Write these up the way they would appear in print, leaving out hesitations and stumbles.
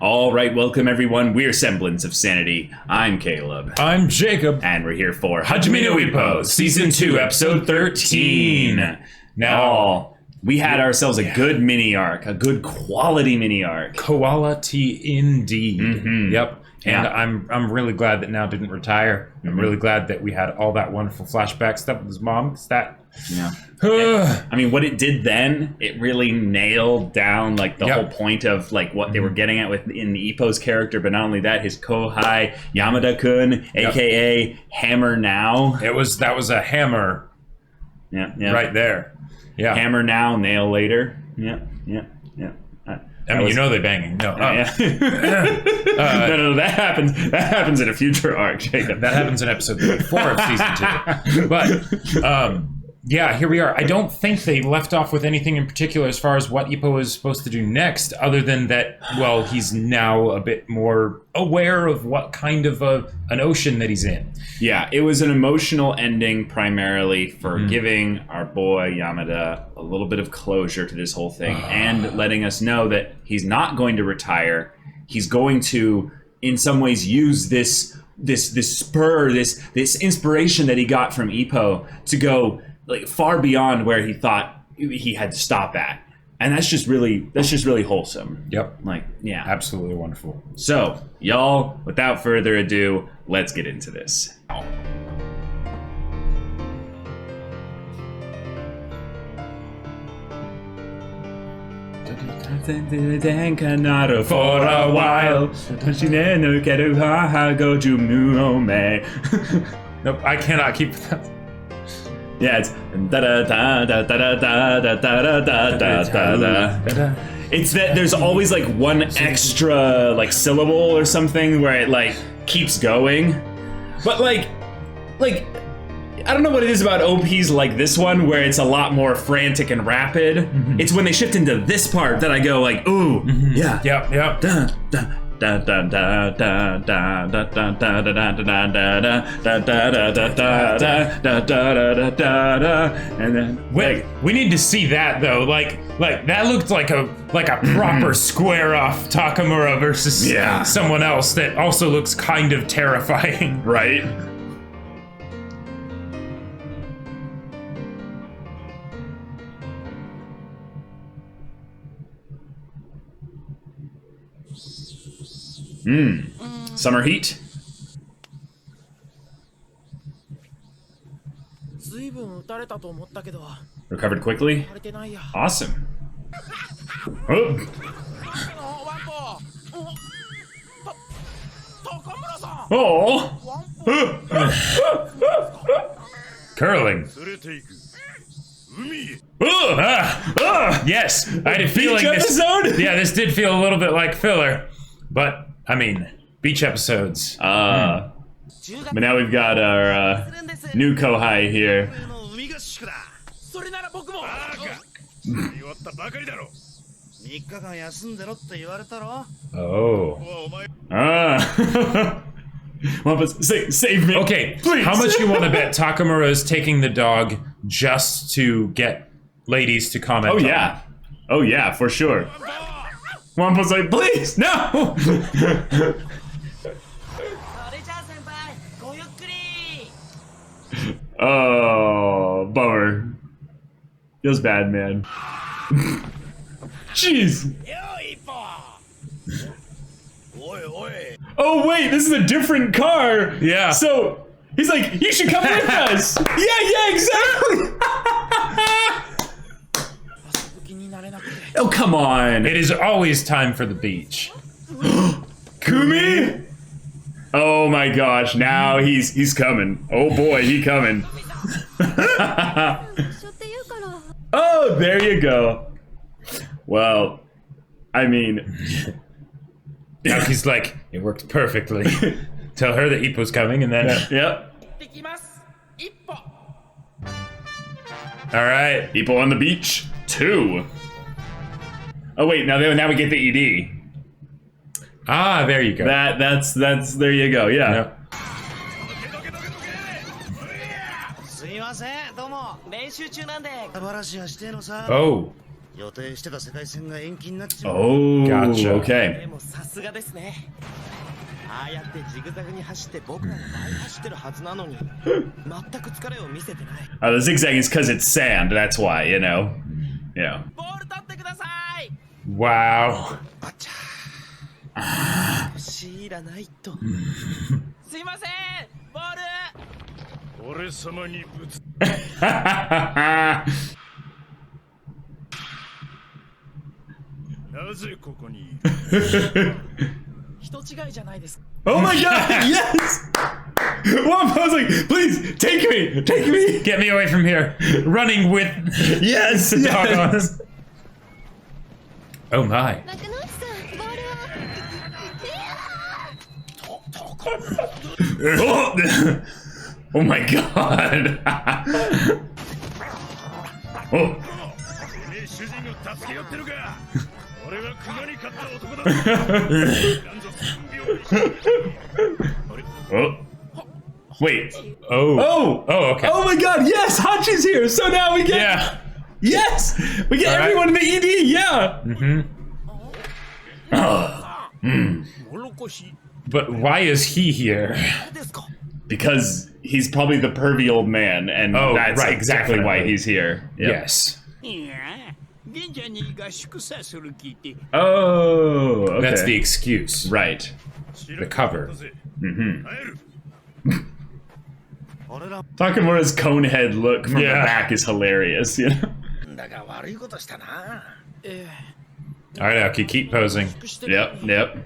All right, welcome everyone. We're Semblance of Sanity. I'm Caleb. I'm Jacob. And we're here for Hajime No Ippo, Season 2, Episode 13. Now, we had ourselves a good mini arc, a good quality mini arc. Quality indeed. Mm-hmm. Yep. And Yeah. I'm really glad that Now didn't retire. I'm really glad that we had all that wonderful flashback stuff with his mom. 'Cause that... Yeah. I mean, what it did then, it really nailed down like the Yep. whole point of like what they were getting at in Ippo's character, but not only that, his kohai Yamada-kun, aka Hammer Now. That was a hammer Yeah, right there. Yeah. Hammer now, nail later. Yeah. I mean, you know they banging. No. Yeah. No, that happens. That happens in a future arc, Jacob. That happens in episode 34 of season 2. But yeah, here we are. I don't think they left off with anything in particular as far as what Ippo is supposed to do next, other than that, well, he's now a bit more aware of what kind of an ocean that he's in. Yeah, it was an emotional ending primarily for giving our boy Yamada a little bit of closure to this whole thing and letting us know that he's not going to retire. He's going to, in some ways, use this spur, this inspiration that he got from Ippo to go like far beyond where he thought he had to stop at. And that's just really wholesome. Yep. Like, yeah. Absolutely wonderful. So, y'all, without further ado, let's get into this. For a while, Nope, I cannot keep that. yeah, it's da da da da da da da da da da da da. It's that there's always like one extra like syllable or something where it like keeps going, but like I don't know what it is about OPs like this one where it's a lot more frantic and rapid. It's when they shift into this part that I go like, ooh, yeah, Yep. da da. Da da da da da da da da da da da da da da da da da da da da, and then Wait, we need to see that though. Like that looked like a proper square off Takamura versus someone else that also looks kind of terrifying. right. Summer heat. Recovered quickly. Awesome. Oh. Curling. Yes, I had a feeling this episode? Yeah, this did feel a little bit like filler, but I mean, beach episodes. But now we've got our new kohai here. Well, save me. Okay, please. How much you want to bet Takamura is taking the dog just to get ladies to comment? Oh yeah, for sure. Wampa's like, please, no. Oh, bummer. Feels bad, man. Jeez. Oh wait, this is a different car. Yeah. So he's like, you should come with us. Yeah, exactly. Oh, come on. It is always time for the beach. Kumi? Oh my gosh, now he's coming. Oh boy, he coming. Oh, there you go. Well, I mean... Now he's like, it worked perfectly. Tell her that Ippo's coming and then... Yep. Alright. Ippo on the beach, 2. Oh wait, now we get the ED. Ah, there you go. That's there you go, yeah. Oh. Oh, Gotcha. okay. The zigzagging is because it's sand. That's why, you know. Yeah. Wow. Oh my god, yes! Well, I was like, please, take me! Take me! Get me away from here. Running with Yes! the dog on Yes! us. Oh my. Oh my god! Oh. Oh. Wait. Oh. Oh! Oh, okay. Oh my god, yes! Hachi's here! So now we get... Yeah. Yes! We get All right. everyone in the ED, yeah! But why is he here? Because he's probably the pervy old man, and Oh, that's right, exactly why definitely. he's here. Yep. Yes. Oh, okay. That's the excuse. Right. The cover. Takamura's conehead look from the Yeah. back is hilarious, you know? All right, Aoki, keep posing. Yep, yep.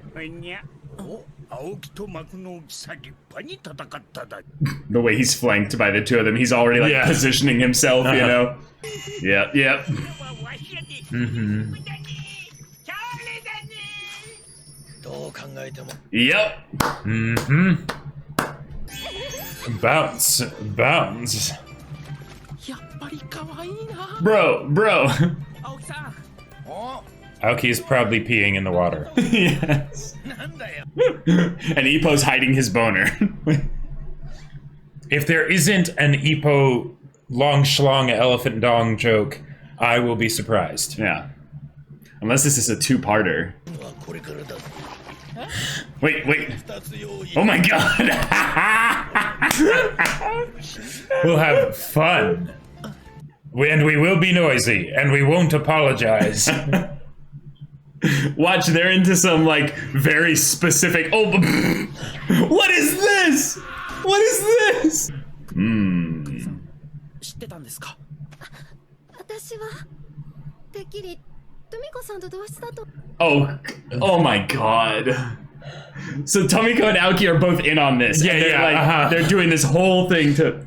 The way he's flanked by the two of them, he's already like Yeah. positioning himself, you know? Yep, yep. Yep. Bounce. Bounce. Bro. Aoki is proudly peeing in the water. Yes. And Ippo's hiding his boner. If there isn't an Ippo long schlong elephant dong joke, I will be surprised. Yeah. Unless this is a two-parter. Wait. Oh my god! We'll have fun. And we will be noisy, and we won't apologize. Watch, they're into some, like, very specific... Oh, what is this? What is this? Oh my god. So Tomiko and Aoki are both in on this. Yeah, and they're yeah, like, they're doing this whole thing to...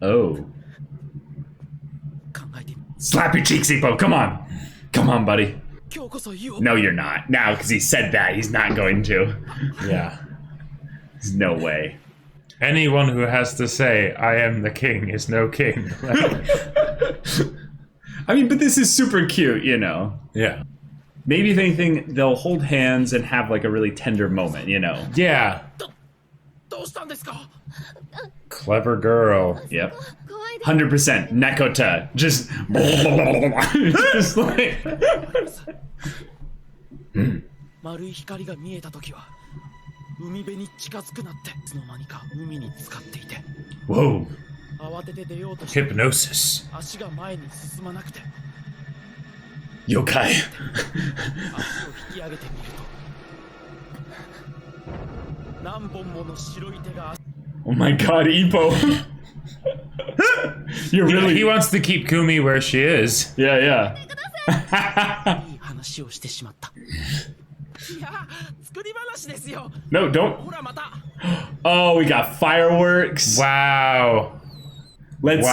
Oh. Slap your cheeks, Ippo. Come on. Come on, buddy. No, you're not. Now, because he said that, he's not going to. Yeah. There's no way. Anyone who has to say, I am the king, is no king. I mean, but this is super cute, you know. Yeah. Maybe if anything, they'll hold hands and have like a really tender moment, you know. Yeah. Clever girl. Yep. 100% Nekota. Just just like 丸い光が見えたときは海辺に近づくなっていつの間にか海に浸かっていて Whoa. 慌てて出ようとして Hypnosis. 足が前に進まなくて Yokai. 足を引き上げてみると何本もの白い手が Oh my god, Ippo. You're really... He wants to keep Kumi where she is. Yeah, yeah. いい話をしてしまったいや作り話ですよ No, don't. ほらまた Oh, we got fireworks. Wow. Let's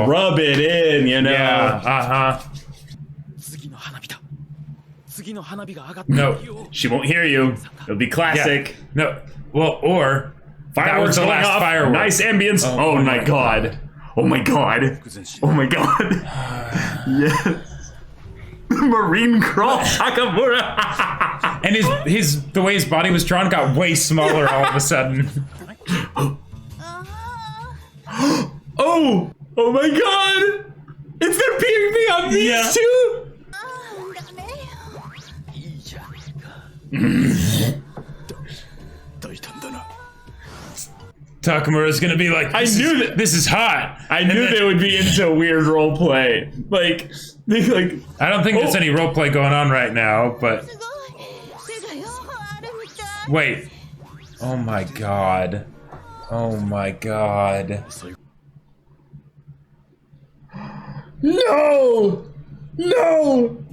rub it in, you know. Yeah, uh-huh. 次の花火だ次の花火が上がって No. いるよ She won't hear you. It'll be classic. No. Well, or Fireworks that was the going last off. firework. Nice ambience. Oh, my god. Oh my god. Oh my god. Yes. Marine crawl Takamura. And his the way his body was drawn got way smaller all of a sudden. Oh! Oh my god! It's their PvP on these two? Takamura's gonna be like, I knew that this is hot. I knew they would be into weird roleplay. Like, I don't think there's any roleplay going on right now, but wait. Oh my god. Oh my god. No! No!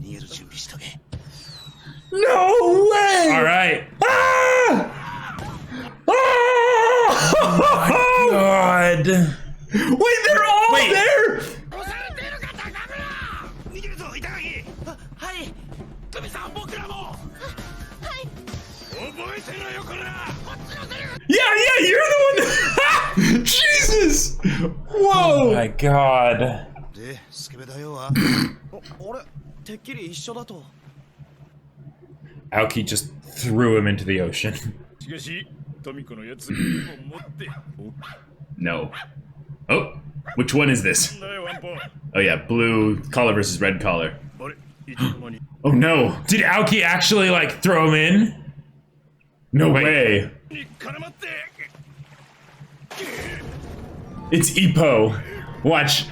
No way! Alright. Ah! Oh my god. Wait, they're all there! Yeah, you're the one that... Jesus! Whoa! Oh my god. Aoki just threw him into the ocean. No. Oh, which one is this? Oh yeah, blue collar versus red collar. Oh no! Did Aoki actually like throw him in? No way! It's Ippo. Watch.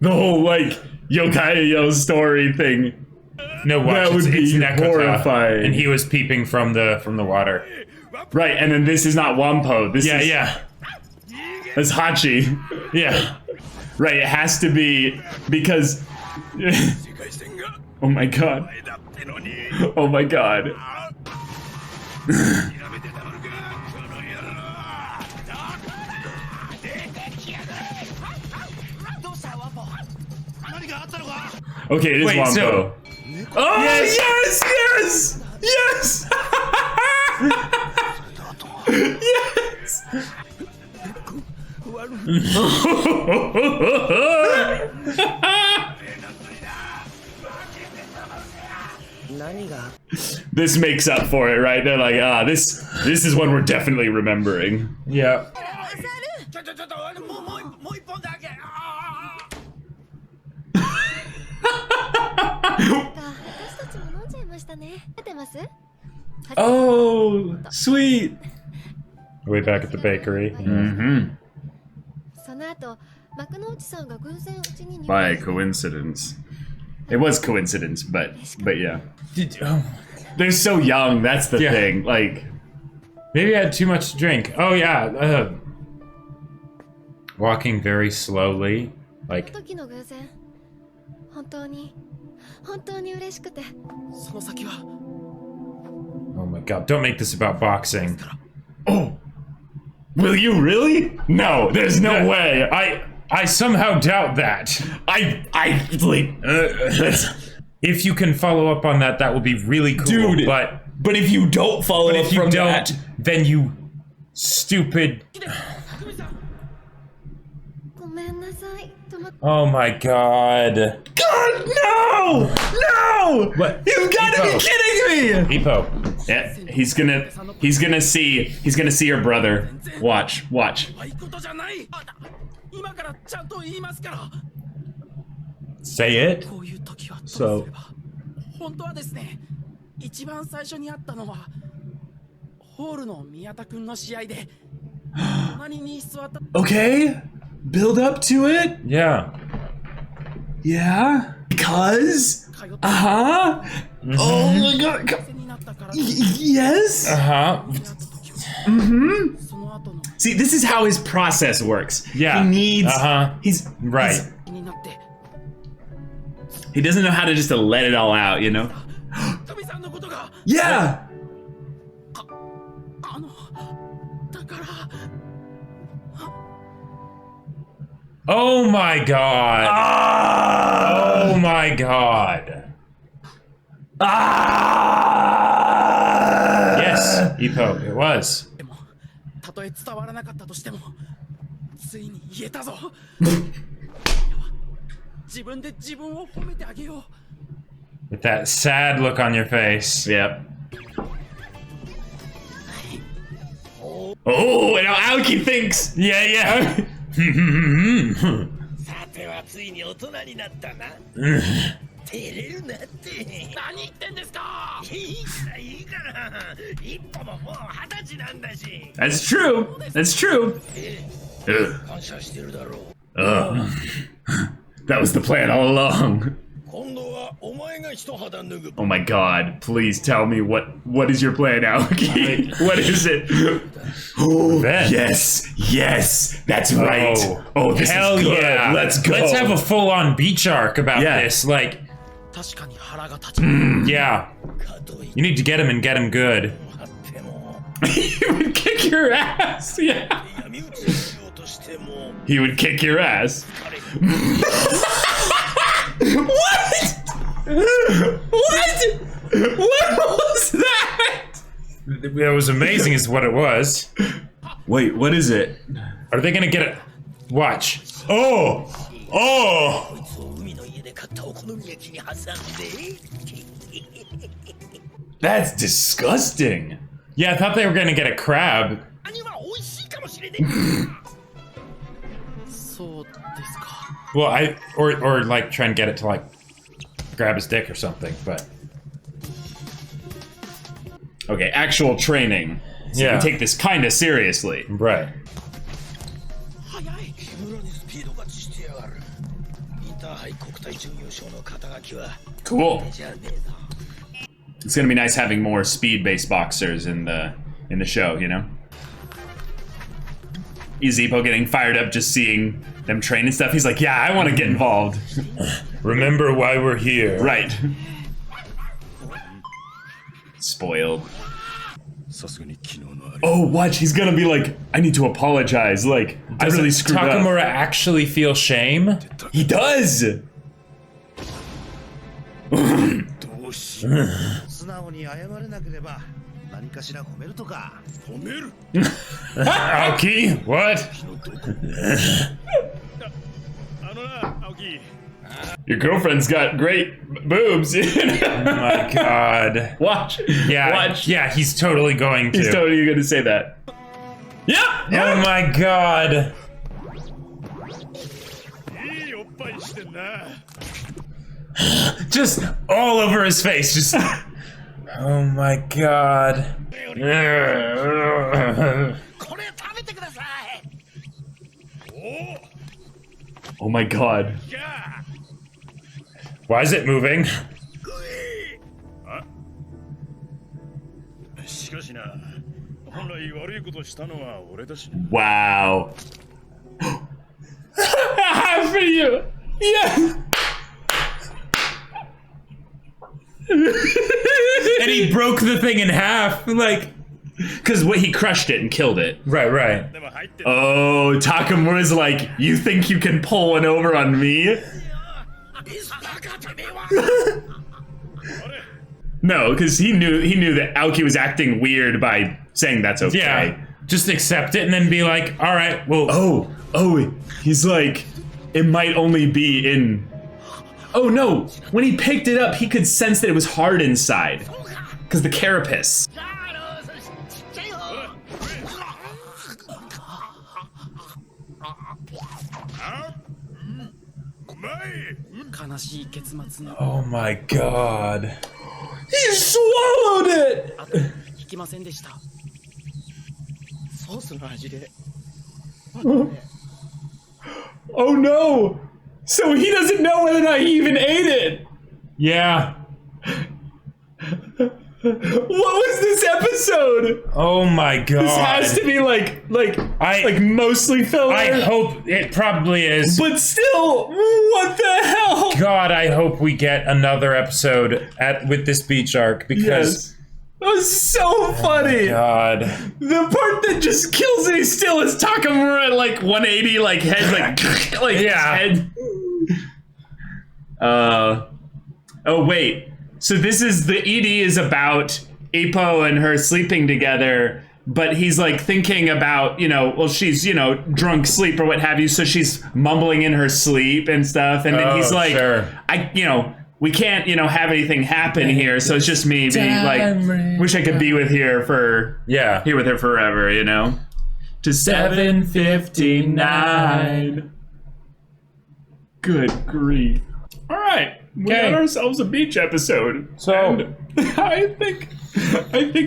The whole like Yokai story thing. No, watch. That would it's be Nekota, horrifying. and he was peeping from the water. Right, and then this is not Wampo. This is That's Hachi. Yeah. Right, it has to be because. Oh my god. Oh my god. Okay, it is Wampo. So, oh yes! Yes! Yes! This makes up for it, right? They're like, this is one we're definitely remembering. yeah. Oh, sweet. Way back at the bakery. Mm-hmm. By coincidence. It was coincidence, but yeah. They're so young, that's the thing. Like, maybe I had too much to drink. Oh yeah. Walking very slowly. Like, oh my god, don't make this about boxing. oh, will you really? No, there's no way. I somehow doubt that. If you can follow up on that, that would be really cool. Dude, but if you don't follow up if you from don't, that, then you stupid. Oh my god. God, no! No! What? You've got to be kidding me! Ippo. Yeah, he's gonna see her brother. Watch. Say it. So. Okay, build up to it. Yeah. Yeah. Because. Mm-hmm. Oh my god. Yes. See, this is how his process works. Yeah. He needs. He's right. He doesn't know how to just to let it all out, you know? Yeah! Oh my god. Oh my god. Yes, Ippo, it was. With that sad look on your face. Yep. Oh, and how Aoki thinks. Yeah, yeah. さてはついに大人になったな。照れるなって。何言ってんですか。いいからいいから。一歩ももう20歳なんだし。That's true. That's true. 感謝してるだろう。That was the plan all along. 今度はお前が一肌脱ぐ。 Oh my god, please tell me what is your plan, Aoki? What is it? Oh, yes, that's right. Oh, this hell is good. yeah. Let's go. Let's have a full-on beach arc about this. Like, 確かに腹が立つ。 yeah. かといっ You need to get him and get him good. ても He would kick your ass. Yeah. 闇討ちしようとしても He would kick your ass. What? What was that? That was amazing is what it was. Wait, what is it? Are they gonna get it? Watch. Oh! こいつを海の家で買ったお好み焼きに挟んで That's disgusting. Yeah, I thought they were gonna get a crab. 兄は美味しいかもしれねえ。そうですか。 Well, or like try and get it to like grab his dick or something, but Okay, actual training. So Yeah. you take this kind of seriously. right. 早い。村にスピード勝ちしてやがる。インターハイ国体準優勝の肩書きは Cool. じゃねえぞ。 It's gonna be nice having more speed-based boxers in the show, you know? Is Ippo getting fired up just seeing them train and stuff? He's like, yeah, I want to get involved. Remember why we're here. Right. Spoiled. さすがに昨日のあれ。 Oh, watch, he's gonna be like, I need to apologize. Like, I really screwed up. Takamura actually feel shame? He does! どうし素直に謝れなければ何かしら褒めるとか。褒める Aoki? What? あのな、青木。 Your girlfriend's got great boobs. Oh my god. Watch. Yeah, Watch. yeah, he's totally going to. He's totally gonna say that. Yeah! Oh my god. いいおっぱいしてんな。 Just all over his face. Just. Oh my god. これ食べてください。 Oh my god. じゃあ。 Why is it moving? しかしな、本来悪いことしたのは俺だし。 Wow. For you. Yes. And he broke the thing in half. Like. Because he crushed it and killed it. Right, right. でも入ってる。 Oh, Takamura's like, you think you can pull one over on me? バカてめえは。 No, because he knew that Aoki was acting weird by saying that's okay. Yeah. Just accept it and then be like, all right, well. Oh, he's like, it might only be in. Oh no, when he picked it up, he could sense that it was hard inside. Because the carapace. じゃあちっちゃい方。 悲しい結末の Oh my god. He swallowed it! 引きませんでした。ソースの味で。 Oh no! So he doesn't know whether or not he even ate it! Yeah. What was this episode? Oh my god. This has to be like mostly filler. I hope it probably is. But still, what the hell? God, I hope we get another episode with this beach arc because Yes. That was so funny. God. The part that just kills me still is Takamura at like 180, like head, like Yeah. head. Oh wait. So this is the ED is about Ippo and her sleeping together, but he's like thinking about, well, she's, drunk sleep or what have you, so she's mumbling in her sleep and stuff, and then he's like, sure. we can't, have anything happen here, so it's just me being like, wish I could be here with her Yeah. forever, to 7:59. Good grief. All right. We got ourselves a beach episode. So and I think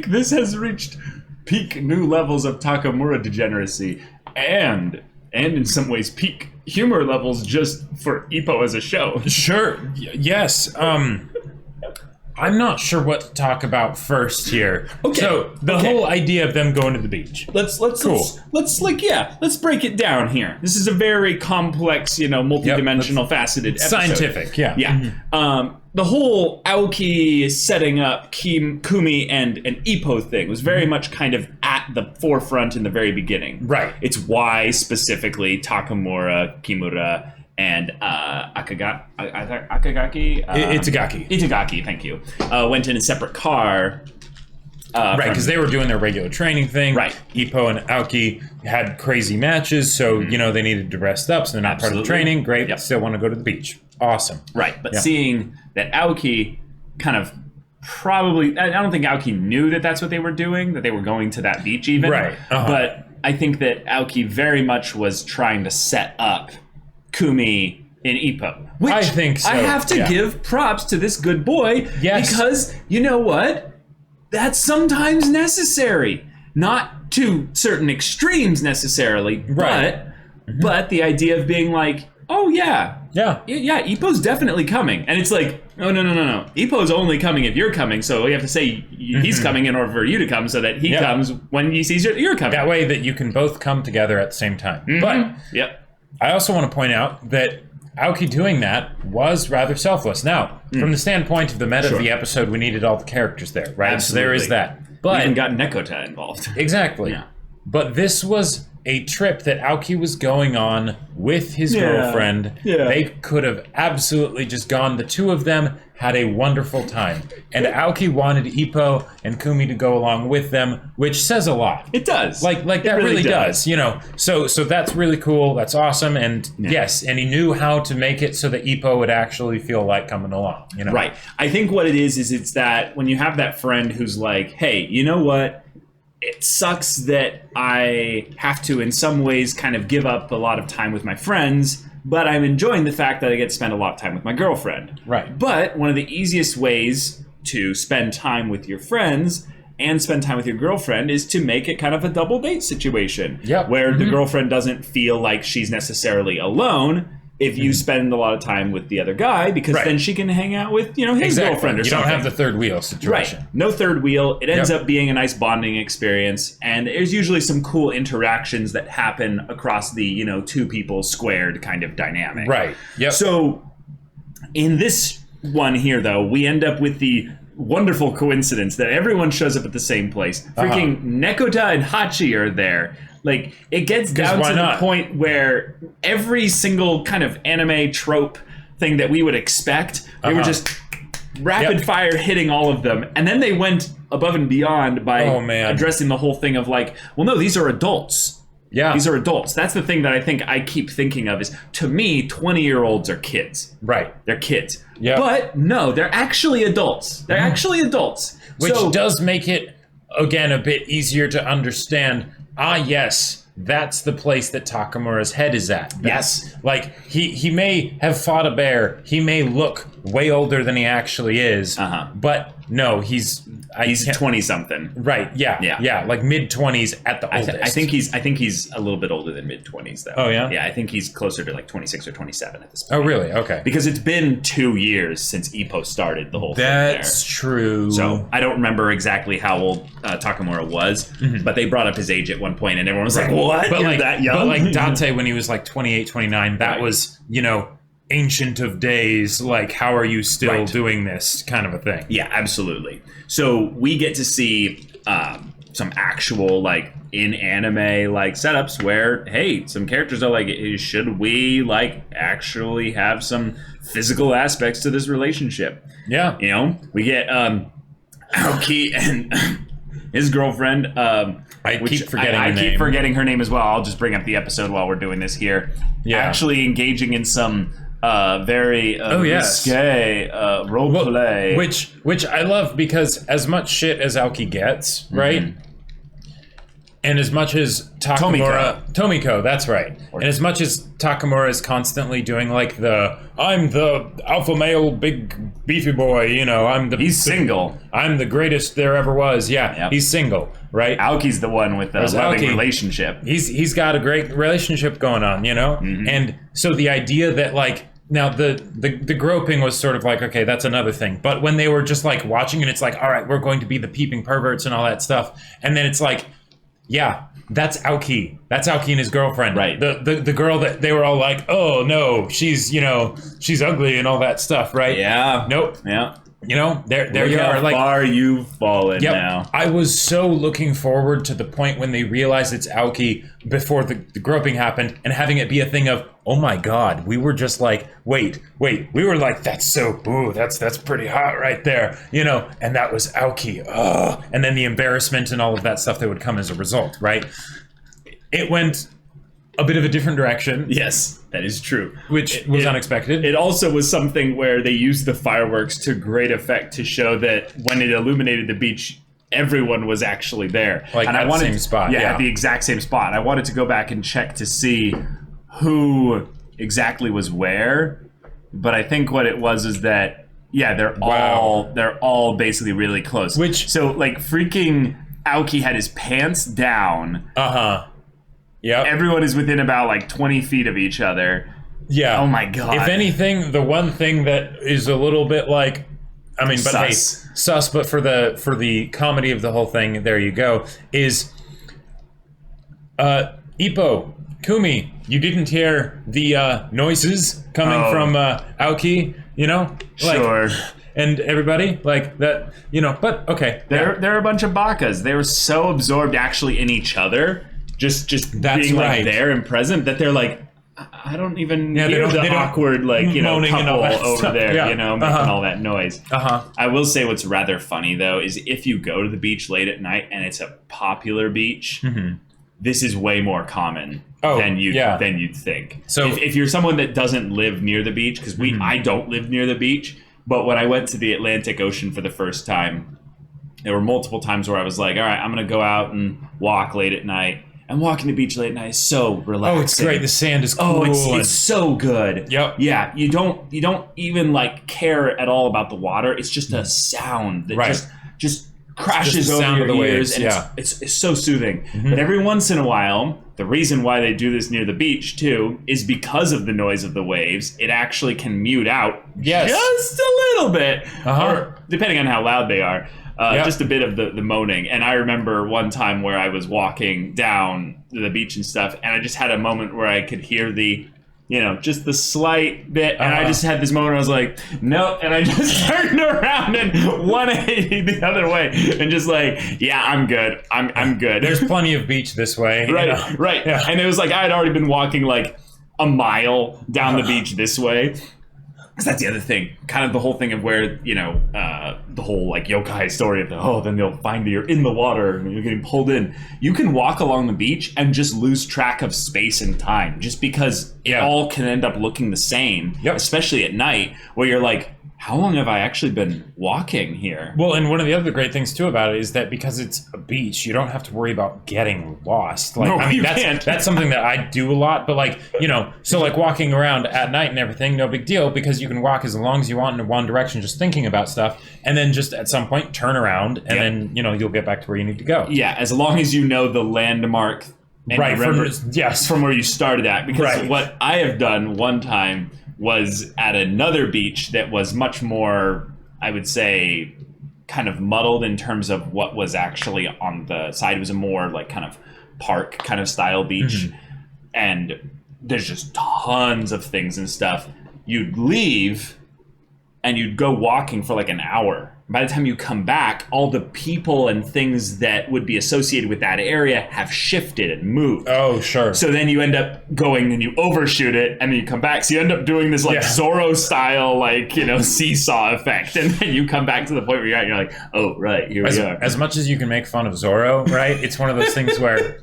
this has reached peak new levels of Takamura degeneracy and in some ways peak humor levels just for Ippo as a show. Sure. Yes. I'm not sure what to talk about first here. Okay. So the whole idea of them going to the beach. Let's break it down here. This is a very complex, multi-dimensional, faceted episode. Scientific, yeah. Yeah. The whole Aoki setting up Kumi and Ippo thing was very much kind of at the forefront in the very beginning. Right. It's why specifically Takamura, Kimura, and Itagaki, thank you, went in a separate car. Right, because they were doing their regular training thing. Right. Ippo and Aoki had crazy matches, so, they needed to rest up, so they're not part of the training. Great, Yep. Still want to go to the beach. Awesome. Right, but seeing that Aoki kind of probably... I don't think Aoki knew that that's what they were doing, that they were going to that beach even. Right. But I think that Aoki very much was trying to set up Kumi and Ippo. Which I think so. I have to give props to this good boy. Yes. Because, you know what? That's sometimes necessary. Not to certain extremes necessarily, Right. but the idea of being like, oh yeah, Ippo's definitely coming. And it's like, no. Ippo's only coming if you're coming, so we have to say he's coming in order for you to come so that he comes when he sees you're coming. That way that you can both come together at the same time. But I also want to point out that Aoki doing that was rather selfless. Now, from the standpoint of the meta of the episode, we needed all the characters there, right? Absolutely. So there is that. But we even got Nekota involved. Exactly. Yeah. But this was a trip that Aoki was going on with his girlfriend. Yeah. They could have absolutely just gone. The two of them had a wonderful time. And Aoki wanted Ippo and Kumi to go along with them, which says a lot. It does. Like that really does. So that's really cool. That's awesome. And yes, and he knew how to make it so that Ippo would actually feel like coming along. Right. I think what it is it's that when you have that friend who's like, hey, you know what? It sucks that I have to, in some ways, kind of give up a lot of time with my friends, but I'm enjoying the fact that I get to spend a lot of time with my girlfriend. Right. But one of the easiest ways to spend time with your friends and spend time with your girlfriend is to make it kind of a double date situation. Yep. Where the girlfriend doesn't feel like she's necessarily alone if you spend a lot of time with the other guy, because then she can hang out with, his girlfriend or you something. don't have the third wheel situation. Right. No third wheel. It ends up being a nice bonding experience, and there's usually some cool interactions that happen across the, two people squared kind of dynamic. Right. Yep. So in this one here, though, we end up with the wonderful coincidence that everyone shows up at the same place. Freaking Nekota and Hachi are there. Like, it gets down to the point where every single kind of anime trope thing that we would expect, they were just rapid fire hitting all of them. And then they went above and beyond by addressing the whole thing of like, well, no, these are adults. Yeah. These are adults. That's the thing that I think I keep thinking of is, to me, 20-year-olds are kids. Right. They're kids. Yeah. But no, they're actually adults. They're actually adults. Which does make it, again, a bit easier to understand. Yes, that's the place that Takamura's head is at. Yes. Like, he may have fought a bear. He may look way older than he actually is. But no, he's 20-something. Right, yeah. Like mid-20s at the oldest. I think he's a little bit older than mid-20s, though. Oh, yeah? Yeah, I think he's closer to like 26 or 27 at this point. Oh, really? Okay. Because it's been 2 years since Ippo started the whole thing there. That's true. So I don't remember exactly how old Takamura was, but they brought up his age at one point, and everyone was like, what? But You're that young? But like Date, when he was like 28, 29, that was, ancient of days, like, how are you still doing this kind of a thing? Yeah, absolutely. So we get to see some actual, like, in anime, like, setups where, hey, some characters are like, should we, like, actually have some physical aspects to this relationship? Yeah. We get Aoki and his girlfriend. I keep forgetting her name as well. I'll just bring up the episode while we're doing this here. Yeah. Actually engaging in some very risque role play. Which I love, because as much shit as Aoki gets, right? And as much as Tomiko, that's right. And as much as Takamura is constantly doing like I'm the alpha male, big beefy boy, he's single. I'm the greatest there ever was. Yeah, yep. He's single, right? Aoki's the one with the loving relationship. He's got a great relationship going on, Mm-hmm. And so the idea that like, now the groping was sort of like, okay, that's another thing. But when they were just like watching it, it's like, all right, we're going to be the peeping perverts and all that stuff. And then it's like, yeah, that's Aoki. That's Aoki and his girlfriend. Right. The girl that they were all like, oh no, she's ugly and all that stuff, right? Yeah. Nope. Yeah. There you are. How far you've fallen now. I was so looking forward to the point when they realized it's Aoki before the groping happened, and having it be a thing of, oh my god, we were just like, wait, we were like, that's pretty hot right there, and that was Aoki. And then the embarrassment and all of that stuff that would come as a result, right? It went a bit of a different direction. Yes, that is true. Which was unexpected. It also was something where they used the fireworks to great effect to show that when it illuminated the beach, everyone was actually there. Like at the same spot. Yeah, at the exact same spot. I wanted to go back and check to see who exactly was where. But I think what it was is that, they're all basically really close. So like freaking Aoki had his pants down. Uh-huh. Yeah, everyone is within about like 20 feet of each other. Yeah. Oh my god. If anything, the one thing that is a little bit like, sus, but for the comedy of the whole thing, there you go, is Ippo, Kumi, you didn't hear the noises coming from Aoki, Sure. And everybody like that, but okay. They're a bunch of bakas. They were so absorbed actually in each other. Just that's being right. like there and present that they're like, I don't even hear they the awkward like couple over there making all that noise. I will say what's rather funny though is if you go to the beach late at night and it's a popular beach, this is way more common than you'd think. So if you're someone that doesn't live near the beach, because I don't live near the beach, but when I went to the Atlantic Ocean for the first time, there were multiple times where I was like, all right, I'm gonna go out and walk late at night. And walking the beach late at night is so relaxing. Oh, it's great. The sand is cool. Oh, it's so good. Yep. Yeah, you don't even like care at all about the water. It's just a sound that just crashes over your ears, and it's so soothing. But every once in a while, the reason why they do this near the beach too is because of the noise of the waves. It actually can mute out just a little bit, or depending on how loud they are. Just a bit of the moaning. And I remember one time where I was walking down to the beach and stuff, and I just had a moment where I could hear the, just the slight bit, and I just had this moment where I was like, nope, and I just turned around and 180 the other way, and just like, I'm good. I'm good. There's plenty of beach this way. Right. Yeah. And it was like I had already been walking like a mile down the beach this way. Because that's the other thing, kind of the whole thing of where, the whole like yokai story of then they'll find that you're in the water and you're getting pulled in. You can walk along the beach and just lose track of space and time just because it all can end up looking the same, especially at night where you're like, how long have I actually been walking here? Well, and one of the other great things too about it is that because it's a beach, you don't have to worry about getting lost. That's something that I do a lot, but so like walking around at night and everything, no big deal because you can walk as long as you want in one direction, just thinking about stuff, and then just at some point turn around and then you'll get back to where you need to go. Yeah, as long as you know the landmark from where you started at. Because what I have done one time was at another beach that was much more, I would say, kind of muddled in terms of what was actually on the side. It was a more like kind of park kind of style beach. And there's just tons of things and stuff. You'd leave and you'd go walking for like an hour. By the time you come back, all the people and things that would be associated with that area have shifted and moved. Oh, sure. So then you end up going and you overshoot it, and then you come back. So you end up doing this like Zorro style, like, seesaw effect. And then you come back to the point where you're at, and you're like, oh, right, here we are. As much as you can make fun of Zorro, right? It's one of those things where...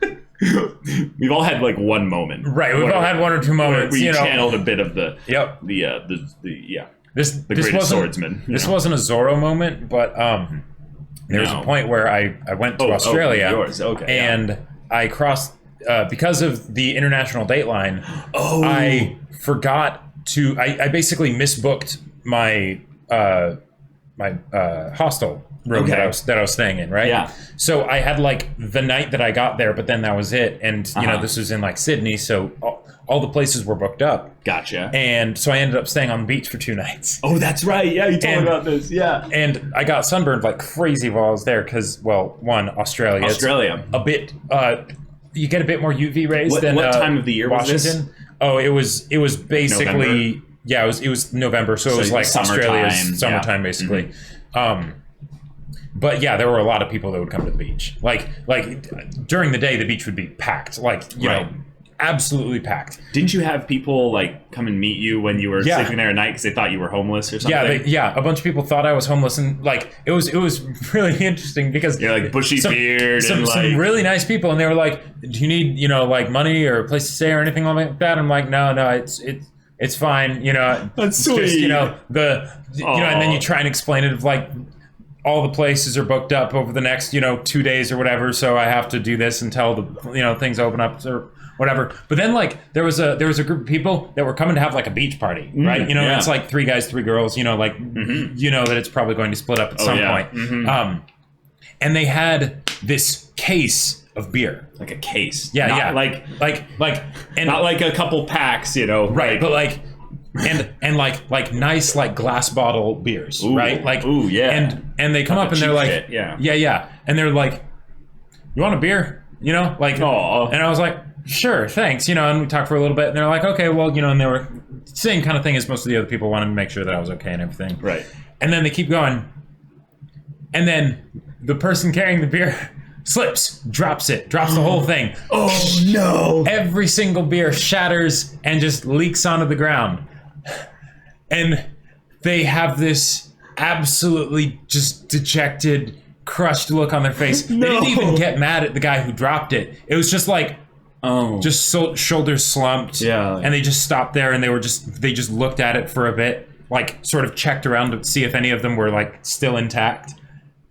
We've all had like one moment. Right, we've all had one or two moments. Where you channeled a bit of the... This greatest swordsman. This wasn't a Zorro moment, but there was a point where I went to Australia, yours. Okay, and I crossed because of the international date line. Oh. I forgot to. I basically misbooked my hostel room Okay. that I was staying in, right? Yeah. So I had like the night that I got there, but then that was it. And you know, this was in like Sydney, so all the places were booked up. Gotcha. And so I ended up staying on the beach for 2 nights. Oh, that's right. Yeah, you told me about this. Yeah. And I got sunburned like crazy while I was there because, well, one, Australia. It's a bit. You get a bit more UV rays than what time of the year Washington. was this? Oh, it was basically November? Yeah, it was November, so it was like Australia's summertime, basically. But yeah, there were a lot of people that would come to the beach. Like during the day, the beach would be packed. Like you know, absolutely packed. Didn't you have people like come and meet you when you were sleeping there at night because they thought you were homeless or something? Yeah, a bunch of people thought I was homeless, and like it was really interesting because you're like bushy beard some really nice people, and they were like, "Do you need like money or a place to stay or anything like that?" I'm like, "No, it's fine." You know, that's sweet. Just, and then you try and explain it of like, all the places are booked up over the next 2 days or whatever, so I have to do this until the things open up or whatever. But then like there was a group of people that were coming to have like a beach party, right? It's like 3 guys, 3 girls, like that it's probably going to split up at some point. And they had this case of beer, like a case, not like a couple packs, right? But like. And like nice like glass bottle beers, right? Like and they come up and they're like, yeah, and they're like, "You want a beer?" Like, oh, and I was like, "Sure, thanks." And we talked for a little bit, and they're like, "Okay, well, and they were same kind of thing as most of the other people, wanted to make sure that I was okay and everything, right? And then they keep going, and then the person carrying the beer slips, drops the whole thing. Oh no! Every single beer shatters and just leaks onto the ground. And they have this absolutely just dejected, crushed look on their face. No. They didn't even get mad at the guy who dropped it. It was just like, just shoulders slumped. Yeah. And they just stopped there and they just looked at it for a bit, like sort of checked around to see if any of them were like still intact.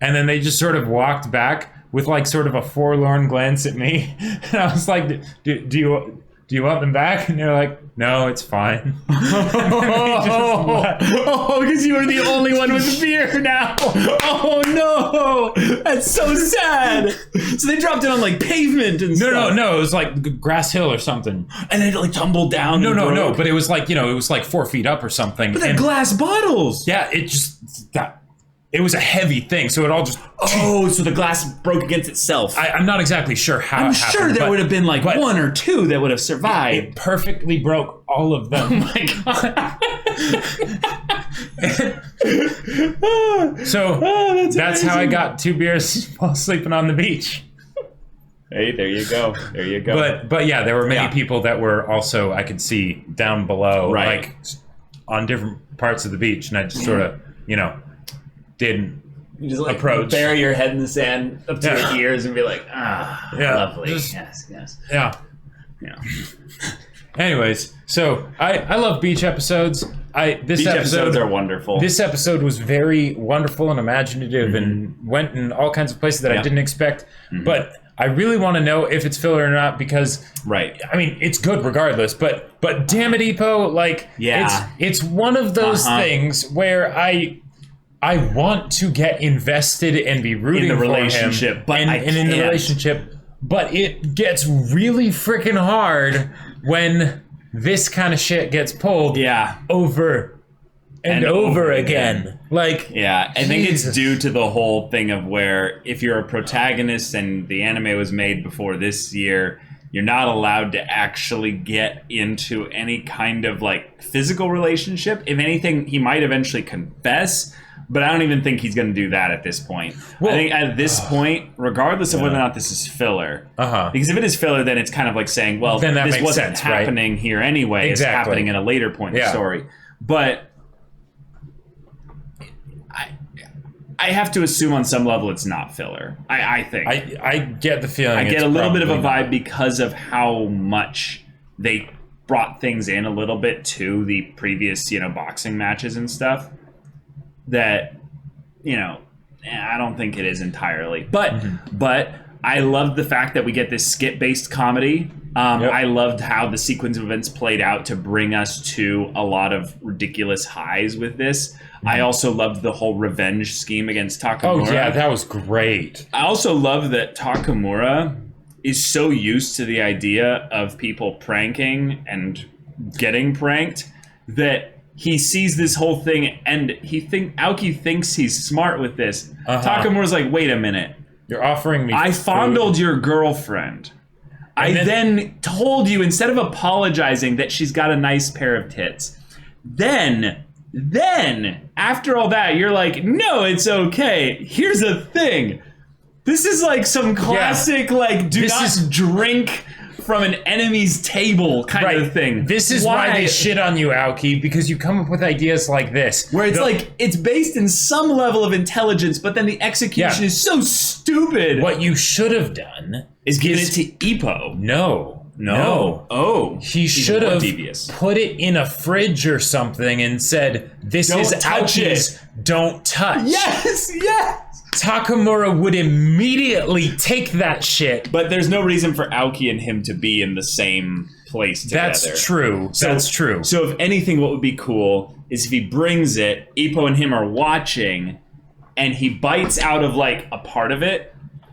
And then they just sort of walked back with like sort of a forlorn glance at me. And I was like, do you want them back? And they're like, no, it's fine. Because you were the only one with the beer now. Oh no, that's so sad. So they dropped it on like pavement and stuff. No, it was like grass hill or something. And it like tumbled down. No, but it was like, it was like 4 feet up or something. But they're glass bottles. Yeah, it was a heavy thing, so it all just... Oh, so the glass broke against itself. I'm not exactly sure how I'm it happened. sure there would have been like 1 or 2 that would have survived. It perfectly broke all of them. Oh my god. So that's how I got 2 beers while sleeping on the beach. Hey, there you go. But yeah, there were many people that were also, I could see down below, like on different parts of the beach, and I just sort of, didn't you just like approach. Bury your head in the sand up to your ears and be like, lovely. Yes. Yeah. Anyways, so I love beach episodes. Beach episodes are wonderful. This episode was very wonderful and imaginative and went in all kinds of places that I didn't expect. But I really want to know if it's filler or not because, I mean, it's good regardless. But damn it, Ippo, like, it's one of those things where I want to get invested and be rooting in the for relationship, him, but and in the relationship, but it gets really freaking hard when this kind of shit gets pulled over and over again. Like, I think it's due to the whole thing of where if you're a protagonist and the anime was made before this year, you're not allowed to actually get into any kind of like physical relationship. If anything, he might eventually confess. But I don't even think he's going to do that at this point. Well, I think at this point, regardless of whether or not this is filler, because if it is filler, then it's kind of like saying, well, then this wasn't happening here anyway. It's happening in a later point of the story. But I have to assume on some level it's not filler. I think. I get the feeling. I get a little bit of a vibe because of how much they brought things in a little bit to the previous, boxing matches and stuff. That, I don't think it is entirely. But I loved the fact that we get this skit-based comedy. I loved how the sequence of events played out to bring us to a lot of ridiculous highs with this. I also loved the whole revenge scheme against Takamura. Oh, yeah, that was great. I also love that Takamura is so used to the idea of people pranking and getting pranked that he sees this whole thing and Aoki thinks he's smart with this. Takamura's like, wait a minute. You're offering me I fondled your girlfriend. I then told you, instead of apologizing, that she's got a nice pair of tits. Then, after all that, you're like, no, it's okay. Here's the thing. This is like some classic, like, do not drink from an enemy's table kind of thing. This is why they shit on you, Aoki, because you come up with ideas like this. Where it's like, it's based in some level of intelligence, but then the execution is so stupid. What you should have done is given it to Ippo. No. Oh. He should have put it in a fridge or something and said, this is Aoki's, don't touch. Yes. Takamura would immediately take that shit. But there's no reason for Aoki and him to be in the same place together. That's true. That's true. So if anything, what would be cool is if he brings it, Ippo and him are watching, and he bites out of like a part of it.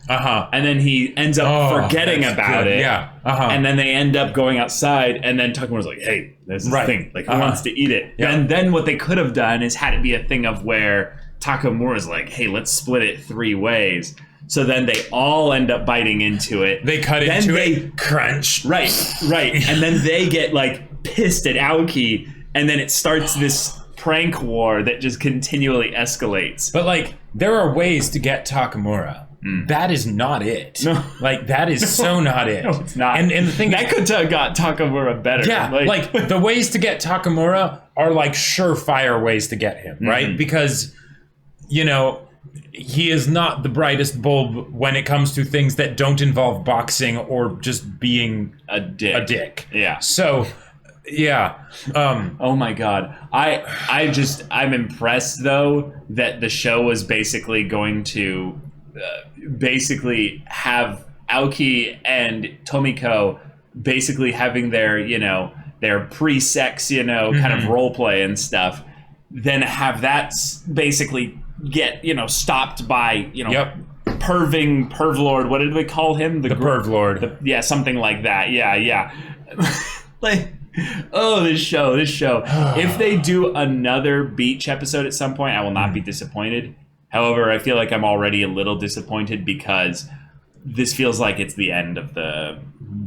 And then he ends up forgetting about it. Yeah. And then they end up going outside, and then Takamura's like, hey, there's this thing. Like, who wants to eat it? Yeah. And then what they could have done is had it be a thing of where Takamura's like, hey, let's split it 3 ways. So then they all end up biting into it. They cut into it. Crunch. Right. And then they get like pissed at Aoki, and then it starts this prank war that just continually escalates. But like, there are ways to get Takamura. That is not it. No. Like, that is so not it. No, it's not. And the thing that could have got Takamura better. Yeah, like the ways to get Takamura are like surefire ways to get him, right? Because, you know, he is not the brightest bulb when it comes to things that don't involve boxing or just being a dick. Yeah. So, yeah. Oh my God. I'm impressed though that the show was basically going to basically have Aoki and Tomiko basically having their, you know, their pre-sex, you know, kind of role play and stuff, then have that basically get, you know, stopped by, you know, perv lord. What did they call him? The perv lord. Yeah, something like that. Yeah. Like, oh, this show. If they do another beach episode at some point, I will not be disappointed. However, I feel like I'm already a little disappointed because this feels like it's the end of the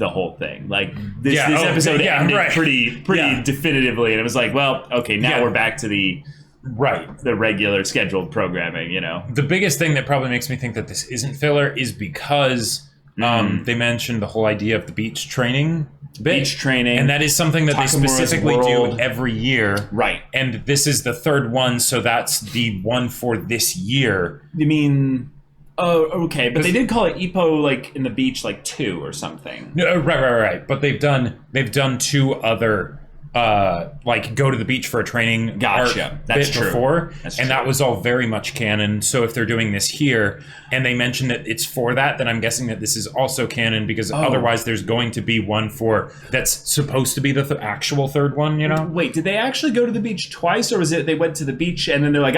whole thing. Like this episode ended pretty definitively, and it was like, well, okay, now we're back to the regular scheduled programming. You know, the biggest thing that probably makes me think that this isn't filler is because they mentioned the whole idea of the beach training. And that is something that Takamura's they specifically world. do every year. Right. And this is the 3rd one, so that's the one for this year. You mean... Oh, okay. But they did call it Ippo, like, in the beach, like, 2 or something. No, right. But they've done 2 other... like go to the beach for a training that's true. before, That's and true. that was all very much canon. So if they're doing this here and they mention that it's for that, then I'm guessing that this is also canon, because otherwise there's going to be one for that's supposed to be the actual 3rd one, you know? Wait, did they actually go to the beach twice, or was it they went to the beach and then they're like,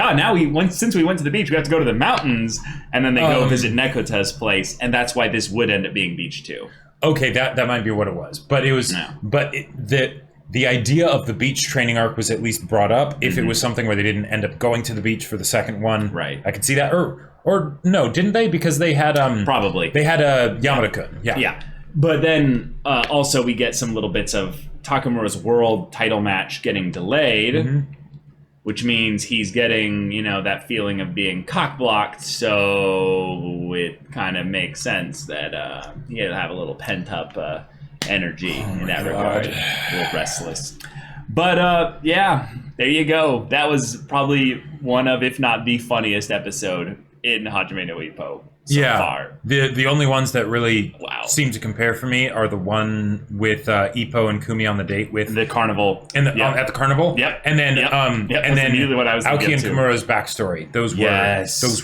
since we went to the beach, we have to go to the mountains, and then they go visit Nekota's place, and that's why this would end up being beach 2. Okay, that might be what it was, but it was, the idea of the beach training arc was at least brought up. If it was something where they didn't end up going to the beach for the 2nd one, right? I could see that. Or no, didn't they? Because they had probably they had a Yamada-kun. Yeah. But then also we get some little bits of Takamura's world title match getting delayed, which means he's getting, you know, that feeling of being cock-blocked. So it kind of makes sense that he'll have a little pent-up energy in that regard. A little restless. But there you go. That was probably one of, if not the funniest episode in Hajime no Ippo. so far. The only ones that really Wow. seem to compare for me are the one with Ippo and Kumi on the date with The carnival. at the carnival. Yep. And then Yep. and that's then immediately what I was gonna Aoki get and to. Kimura's backstory. Those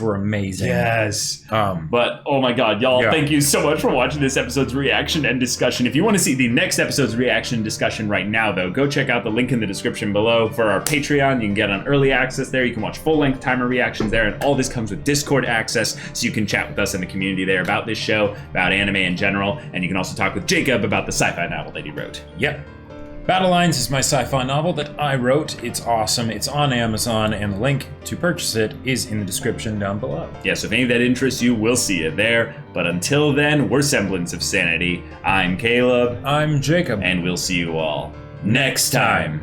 were amazing. Yes. Um, But, oh my god, y'all, Yeah. thank you so much for watching this episode's reaction and discussion. If you want to see the next episode's reaction and discussion right now, though, go check out the link in the description below for our Patreon. You can get on early access there. You can watch full-length timer reactions there, and all this comes with Discord access, so you can chat with us in the community there about this show, about anime in general, and you can also talk with Jacob about the sci-fi novel that he wrote. Yep. Battle Lines is my sci-fi novel that I wrote. It's awesome. It's on Amazon, and the link to purchase it is in the description down below. Yeah, so if any of that interests you, we'll see you there. But until then, we're Semblance of Sanity. I'm Caleb, I'm Jacob. and we'll see you all next time.